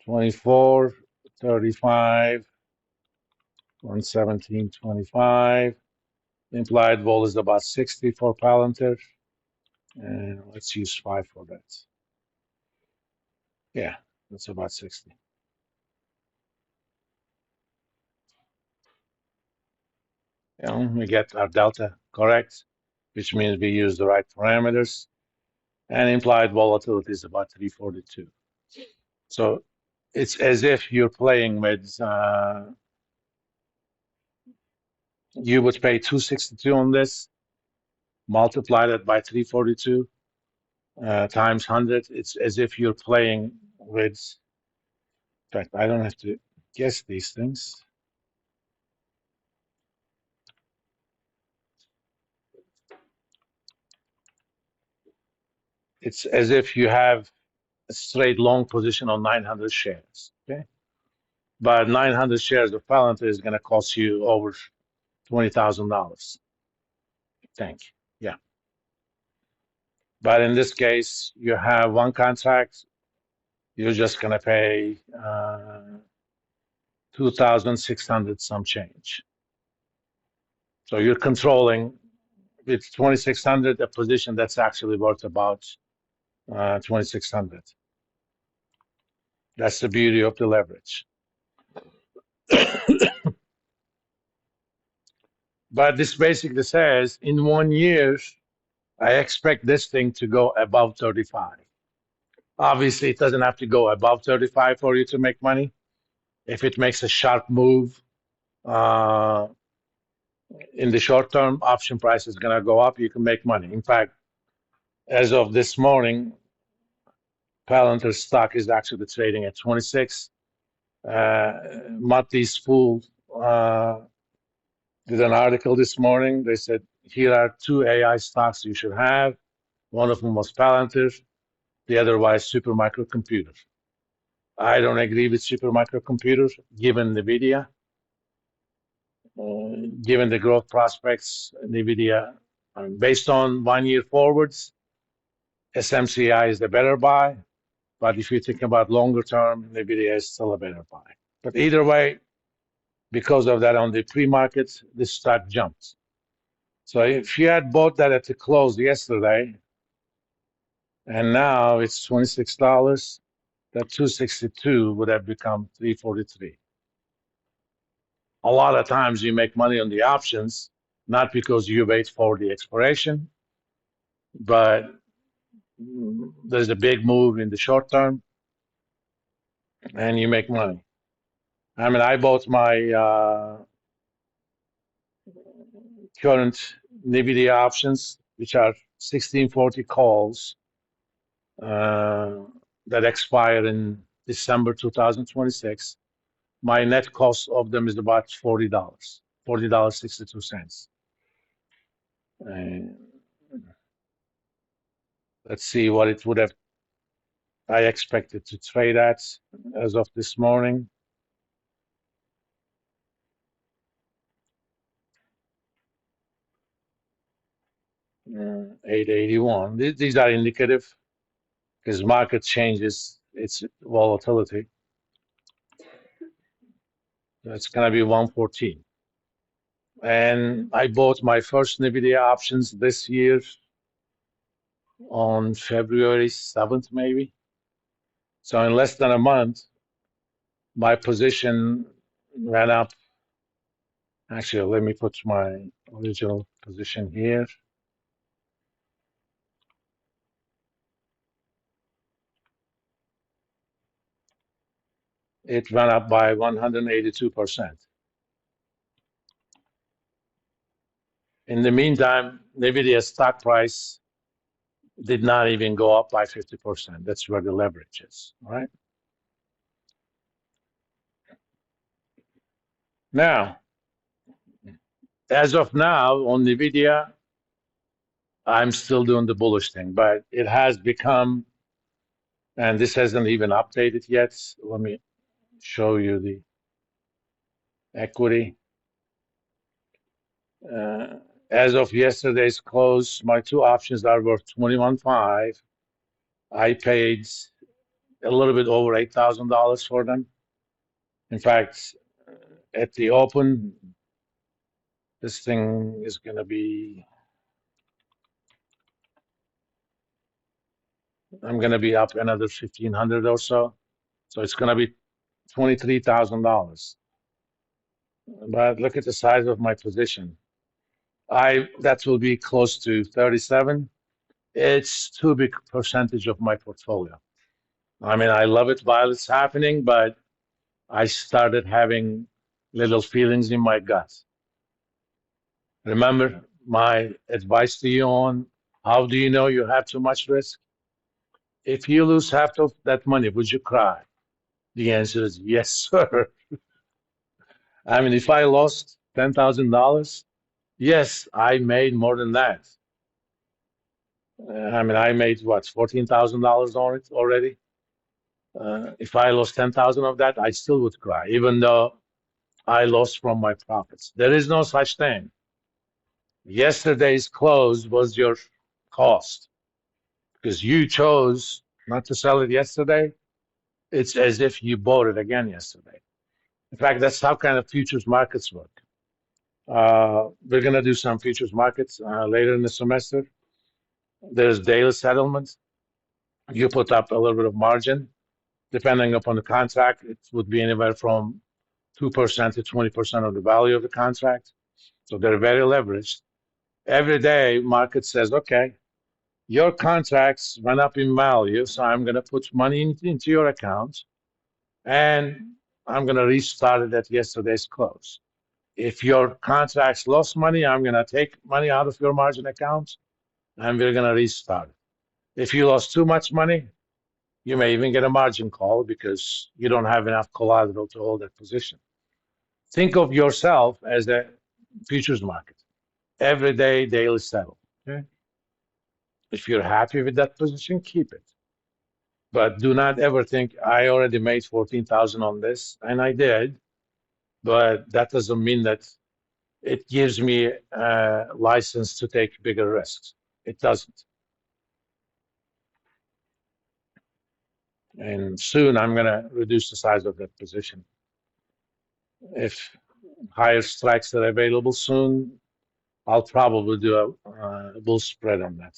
24, 35, 117.25. Implied vol is about 60 for Palantir. And let's use 5 for that. Yeah, that's about 60. We get our delta correct, which means we use the right parameters. And implied volatility is about 342. So it's as if you're playing with, you would pay 262 on this, multiply that by 342 times 100. It's as if you're playing with, in fact, I don't have to guess these things. It's as if you have a straight long position on 900 shares, okay? But 900 shares of Palantir is going to cost you over $20,000. Think, yeah. But in this case, you have one contract. You're just going to pay 2,600 some change. So you're controlling with 2,600 a position that's actually worth about 2,600. That's the beauty of the leverage. But this basically says in 1 year, I expect this thing to go above 35. Obviously, it doesn't have to go above 35 for you to make money. If it makes a sharp move in the short term, option price is going to go up. You can make money. In fact, as of this morning, Palantir stock is actually trading at 26. Matti Spool did an article this morning. They said, here are 2 AI stocks you should have. One of them was Palantir. The other was Supermicro. I don't agree with Supermicro, given NVIDIA. Given the growth prospects, NVIDIA, based on 1 year forwards, SMCI is the better buy. But if you think about longer term, NVIDIA is still a better buy. But either way, because of that on the pre-market, this stock jumped. So if you had bought that at the close yesterday, and now it's $26, that 262 would have become 343. A lot of times you make money on the options, not because you wait for the expiration, but there's a big move in the short term, and you make money. I mean, I bought my current NVIDIA options, which are 1640 calls that expire in December 2026. My net cost of them is about $40, $40.62. Let's see what it would have, I expected to trade at as of this morning. $881. These are indicative because market changes its volatility. It's going to be 114. And I bought my first NVIDIA options this year on February 7th, maybe. So in less than a month, my position ran up. Actually, let me put my original position here. It ran up by 182%. In the meantime, NVIDIA stock price did not even go up by 50%. That's where the leverage is, right? Now, as of now, on NVIDIA, I'm still doing the bullish thing, but it has become, and this hasn't even updated yet. Let me show you the equity. As of yesterday's close, my 2 options are worth 21.5. I paid a little bit over $8,000 for them. In fact, at the open, this thing is going to be, I'm going to be up another 1,500 or so. So it's going to be $23,000. But look at the size of my position. That will be close to 37. It's too big percentage of my portfolio. I mean, I love it while it's happening, but I started having little feelings in my gut. Remember my advice to you on how do you know you have too much risk? If you lose half of that money, would you cry? The answer is yes, sir. I mean, if I lost $10,000, yes, I made more than that. I mean, I made what, $14,000 on it already. If I lost 10,000 of that, I still would cry, even though I lost from my profits. There is no such thing. Yesterday's close was your cost because you chose not to sell it yesterday. It's as if you bought it again yesterday. In fact, that's how kind of futures markets work. We're going to do some futures markets later in the semester. There's daily settlements. You put up a little bit of margin. Depending upon the contract, it would be anywhere from 2% to 20% of the value of the contract. So they're very leveraged. Every day, market says, okay, your contracts went up in value, so I'm going to put money into your account, and I'm going to restart it at yesterday's close. If your contracts lost money, I'm going to take money out of your margin account, and we're going to restart it. If you lost too much money, you may even get a margin call because you don't have enough collateral to hold that position. Think of yourself as a futures market. Every day, daily settle. Okay? If you're happy with that position, keep it. But do not ever think I already made 14,000 on this, and I did. But that doesn't mean that it gives me a license to take bigger risks. It doesn't. And soon I'm going to reduce the size of that position. If higher strikes are available soon, I'll probably do a bull spread on that.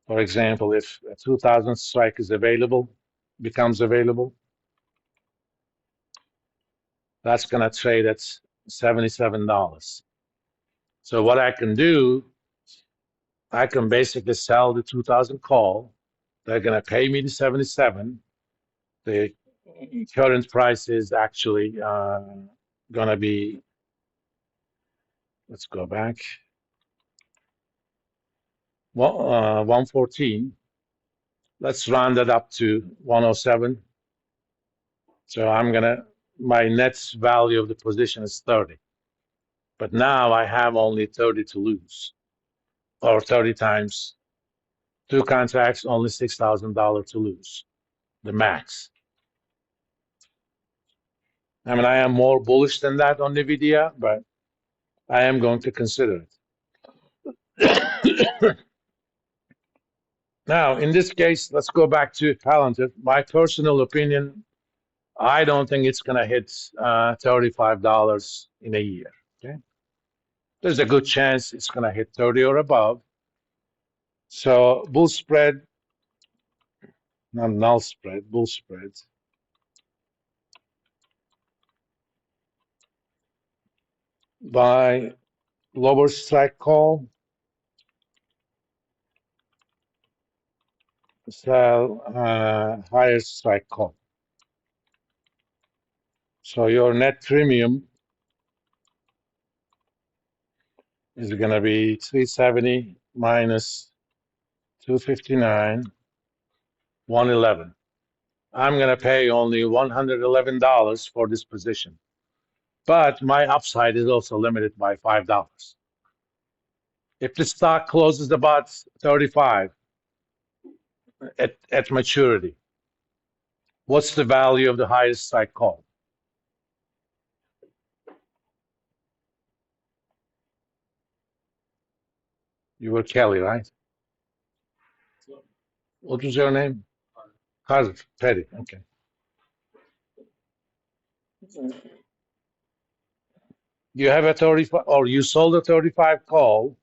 For example, if a 2,000 strike is available, becomes available, that's going to trade at $77. So what I can do, I can basically sell the 2,000 call. They're going to pay me the 77. The current price is actually going to be, let's go back, 114. Let's round it up to 107. So my net value of the position is 30. But now I have only 30 to lose, or 30 times two contracts, only $6,000 to lose, the max. I mean, I am more bullish than that on NVIDIA, but I am going to consider it. Now, in this case, let's go back to Palantir. My personal opinion, I don't think it's going to hit $35 in a year. Okay, there's a good chance it's going to hit 30 or above. So bull spread, not null spread, bull spread. By lower strike call, sell higher strike call. So your net premium is going to be 370 minus 259, 111. I'm going to pay only $111 for this position. But my upside is also limited by $5. If the stock closes about 35 at maturity, what's the value of the highest strike call? You were Kelly, right? What was your name? Petty. Okay. You have a 35, or you sold a 35 call